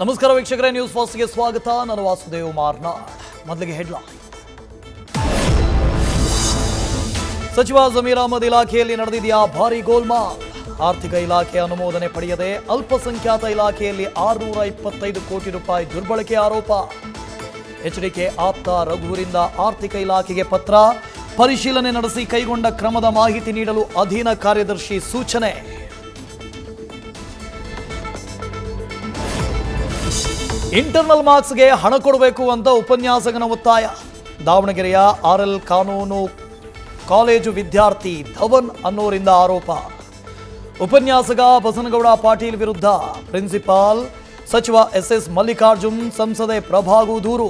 ನಮಸ್ಕಾರ ವೀಕ್ಷಕರೇ, ನ್ಯೂಸ್ ಫಾಸ್ಟ್ಗೆ ಸ್ವಾಗತ. ನಾನು ವಾಸುದೇವ್ ಮಾರ್ನಾಡ್. ಮೊದಲಿಗೆ ಹೆಡ್ಲೈನ್. ಸಚಿವ ಜಮೀರ್ ಅಹಮದ್ ಇಲಾಖೆಯಲ್ಲಿ ನಡೆದಿದೆಯಾ ಭಾರಿ ಗೋಲ್ಮಾಲ್. ಆರ್ಥಿಕ ಇಲಾಖೆ ಅನುಮೋದನೆ ಪಡೆಯದೆ ಅಲ್ಪಸಂಖ್ಯಾತ ಇಲಾಖೆಯಲ್ಲಿ 625 ಕೋಟಿ ರೂಪಾಯಿ ದುರ್ಬಳಕೆ ಆರೋಪ. ಎಚ್ಡಿಕೆ ಆಪ್ತ ರಘುವರಿಂದ ಆರ್ಥಿಕ ಇಲಾಖೆಗೆ ಪತ್ರ. ಪರಿಶೀಲನೆ ನಡೆಸಿ ಕೈಗೊಂಡ ಕ್ರಮದ ಮಾಹಿತಿ ನೀಡಲು ಅಧೀನ ಕಾರ್ಯದರ್ಶಿ ಸೂಚನೆ. ಇಂಟರ್ನಲ್ ಮಾರ್ಕ್ಸ್ಗೆ ಹಣ ಕೊಡಬೇಕು ಅಂತ ಉಪನ್ಯಾಸಕನ ಒತ್ತಾಯ. ದಾವಣಗೆರೆಯ RL ಕಾನೂನು ಕಾಲೇಜು ವಿದ್ಯಾರ್ಥಿ ಧವನ್ ಅನ್ನೋರಿಂದ ಆರೋಪ. ಉಪನ್ಯಾಸಕ ಬಸನಗೌಡ ಪಾಟೀಲ್ ವಿರುದ್ಧ ಪ್ರಿನ್ಸಿಪಾಲ್ ಸಚಿವ SS ಮಲ್ಲಿಕಾರ್ಜುನ್, ಸಂಸದೆ ಪ್ರಭಾಗೂ ದೂರು.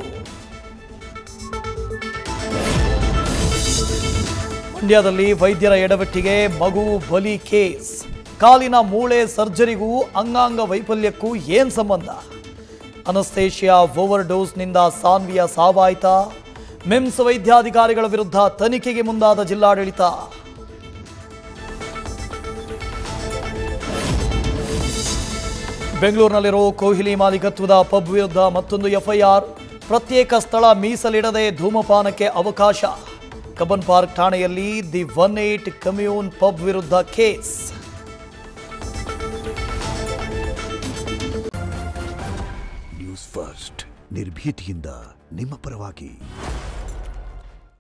ಮಂಡ್ಯದಲ್ಲಿ ವೈದ್ಯರ ಎಡವಟ್ಟಿಗೆ ಮಗು ಬಲಿ ಕೇಸ್. ಕಾಲಿನ ಮೂಳೆ ಸರ್ಜರಿಗೂ ಅಂಗಾಂಗ ವೈಫಲ್ಯಕ್ಕೂ ಏನ್ ಸಂಬಂಧ? ಅನಸ್ತೇಷಿಯಾ ಓವರ್ ಡೋಸ್ನಿಂದ ಸಾನ್ವಿಯ ಸಾವಾಯ್ತಾ? ಮಿಮ್ಸ್ ವೈದ್ಯಾಧಿಕಾರಿಗಳ ವಿರುದ್ಧ ತನಿಖೆಗೆ ಮುಂದಾದ ಜಿಲ್ಲಾಡಳಿತ. ಬೆಂಗಳೂರಿನಲ್ಲಿರೋ ಕೊಹ್ಲಿ ಮಾಲೀಕತ್ವದ ಪಬ್ ವಿರುದ್ಧ ಮತ್ತೊಂದು FIR. ಪ್ರತ್ಯೇಕ ಸ್ಥಳ ಮೀಸಲಿಡದೆ ಧೂಮಪಾನಕ್ಕೆ ಅವಕಾಶ. ಕಬ್ಬನ್ ಪಾರ್ಕ್ ಠಾಣೆಯಲ್ಲಿ ದಿ 18 ಕಮ್ಯೂನ್ ಪಬ್ ವಿರುದ್ಧ ಕೇಸ್. ನ್ಯೂಸ್ ಫಸ್ಟ್, ನಿರ್ಭೀತಿಯಿಂದ ನಿಮ್ಮ ಪರವಾಗಿ.